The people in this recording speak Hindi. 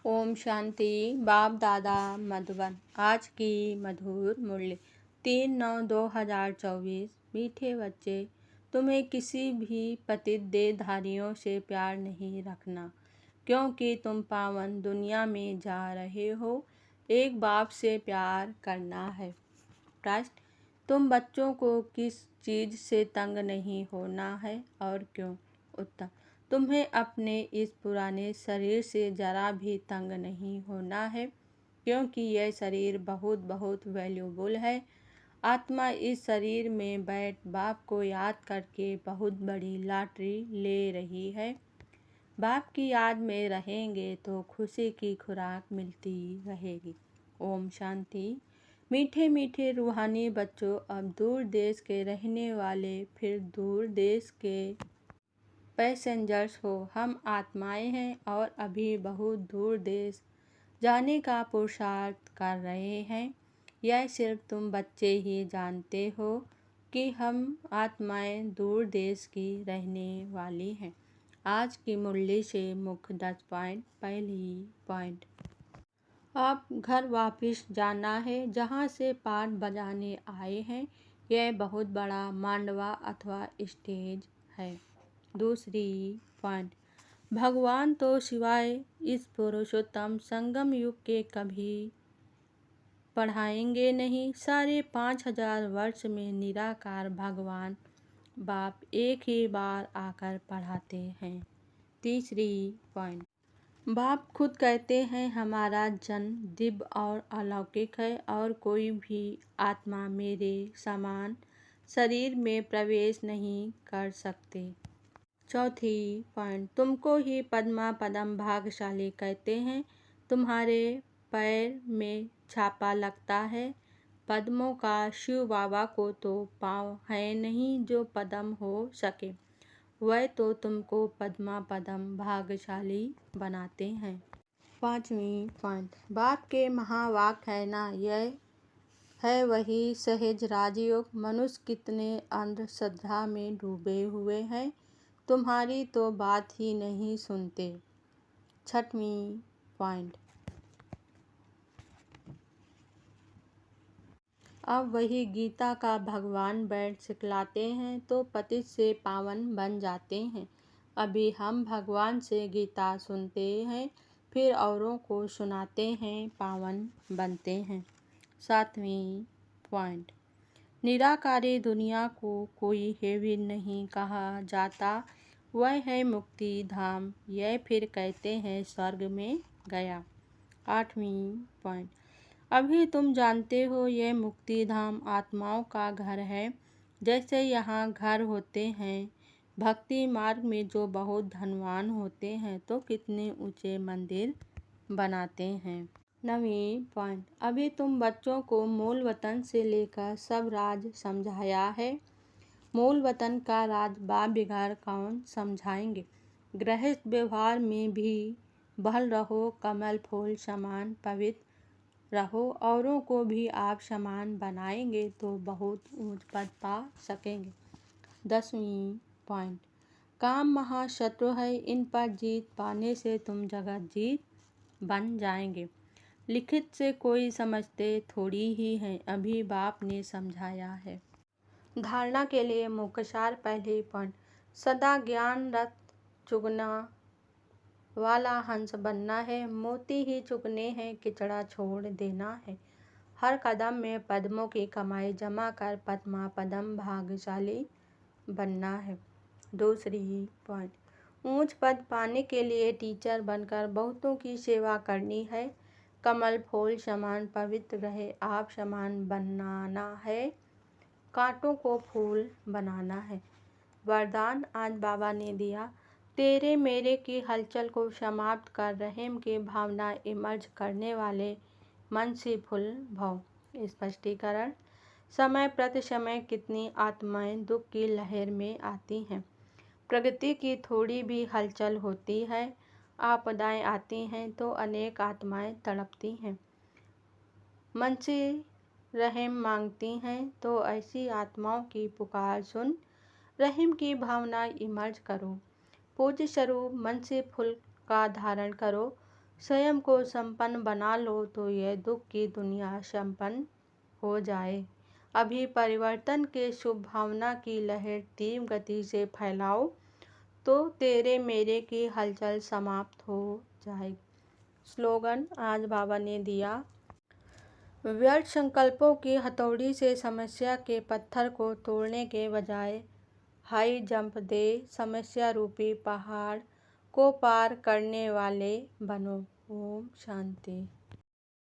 ओम शांति। बाप दादा मधुबन। आज की मधुर मुरली 3/9/2024। मीठे बच्चे, तुम्हें किसी भी पतित देहधारियों से प्यार नहीं रखना, क्योंकि तुम पावन दुनिया में जा रहे हो। एक बाप से प्यार करना है। प्रश्न, तुम बच्चों को किस चीज़ से तंग नहीं होना है और क्यों? उत्तर, तुम्हें अपने इस पुराने शरीर से जरा भी तंग नहीं होना है, क्योंकि यह शरीर बहुत बहुत वैल्यूबल है। आत्मा इस शरीर में बैठ बाप को याद करके बहुत बड़ी लॉटरी ले रही है। बाप की याद में रहेंगे तो खुशी की खुराक मिलती रहेगी। ओम शांति। मीठे मीठे रूहानी बच्चों, अब दूर देश के रहने वाले, फिर दूर देश के पैसेंजर्स हो। हम आत्माएं हैं और अभी बहुत दूर देश जाने का पुरुषार्थ कर रहे हैं। यह सिर्फ तुम बच्चे ही जानते हो कि हम आत्माएं दूर देश की रहने वाली हैं। आज की मुरली से मुख्य 10 पॉइंट। पहली पॉइंट, अब घर वापस जाना है, जहाँ से पाठ बजाने आए हैं। यह बहुत बड़ा मांडवा अथवा स्टेज है। दूसरी पॉइंट, भगवान तो सिवाय इस पुरुषोत्तम संगम युग के कभी पढ़ाएंगे नहीं। साढ़े 5,000 वर्ष में निराकार भगवान बाप एक ही बार आकर पढ़ाते हैं। तीसरी पॉइंट, बाप खुद कहते हैं हमारा जन्म दिव्य और अलौकिक है और कोई भी आत्मा मेरे समान शरीर में प्रवेश नहीं कर सकते। चौथी पॉइंट, तुमको ही पद्मा पदम भाग्यशाली कहते हैं। तुम्हारे पैर में छापा लगता है पद्मों का। शिव बाबा को तो पाँव है नहीं जो पद्म हो सके। वह तो तुमको पद्मा पदम भाग्यशाली बनाते हैं। पांचवी पॉइंट, बाप के महावाक्य है ना, यह है वही सहज राजयोग। मनुष्य कितने अंधश्रद्धा में डूबे हुए हैं, तुम्हारी तो बात ही नहीं सुनते। छठवीं पॉइंट, अब वही गीता का भगवान बैठ सिखलाते हैं तो पतित से पावन बन जाते हैं। अभी हम भगवान से गीता सुनते हैं, फिर औरों को सुनाते हैं, पावन बनते हैं। सातवीं पॉइंट, निराकारी दुनिया को कोई हेवन नहीं कहा जाता, वह है मुक्ति धाम। यह फिर कहते हैं स्वर्ग में गया। आठवीं पॉइंट, अभी तुम जानते हो यह मुक्ति धाम आत्माओं का घर है। जैसे यहाँ घर होते हैं भक्ति मार्ग में जो बहुत धनवान होते हैं तो कितने ऊंचे मंदिर बनाते हैं। नवीं पॉइंट, अभी तुम बच्चों को मूल वतन से लेकर सब राज समझाया है। मूल वतन का राज बाप बिगाड़ कौन समझाएंगे। गृहस्थ व्यवहार में भी बहल रहो, कमल फूल समान पवित्र रहो। औरों को भी आप समान बनाएंगे तो बहुत ऊंच पद पा सकेंगे। 10वीं पॉइंट, काम महाशत्रु है, इन पर जीत पाने से तुम जगत जीत बन जाएंगे। लिखित से कोई समझते थोड़ी ही है, अभी बाप ने समझाया है। धारणा के लिए मुख्य सार। पहली पॉइंट, सदा ज्ञान रथ चुगना वाला हंस बनना है। मोती ही चुगने हैं, किचड़ा छोड़ देना है। हर कदम में पद्मों की कमाई जमा कर पद्मा पदम भाग्यशाली बनना है। दूसरी पॉइंट, ऊंच पद पाने के लिए टीचर बनकर बहुतों की सेवा करनी है। कमल फूल समान पवित्र रहे आप समान बनाना है, कांटों को फूल बनाना है। वरदान आज बाबा ने दिया, तेरे मेरे की हलचल को समाप्त कर रहम की भावना इमर्ज करने वाले मन से फुल भव। स्पष्टीकरण, समय प्रति समय कितनी आत्माएं दुख की लहर में आती हैं। प्रगति की थोड़ी भी हलचल होती है, आपदाएं आती हैं तो अनेक आत्माएं तड़पती हैं, मन से रहम मांगती हैं। तो ऐसी आत्माओं की पुकार सुन रहम की भावना इमर्ज करो। पूज्य स्वरूप मन से फूल का धारण करो। स्वयं को संपन्न बना लो तो यह दुख की दुनिया संपन्न हो जाए। अभी परिवर्तन के शुभ भावना की लहर तीव्र गति से फैलाओ तो तेरे मेरे की हलचल समाप्त हो जाएगी। स्लोगन आज बाबा ने दिया। व्यर्थ संकल्पों की हथौड़ी से समस्या के पत्थर को तोड़ने के बजाय हाई जंप दे समस्या रूपी पहाड़ को पार करने वाले बनो। ओम शांति।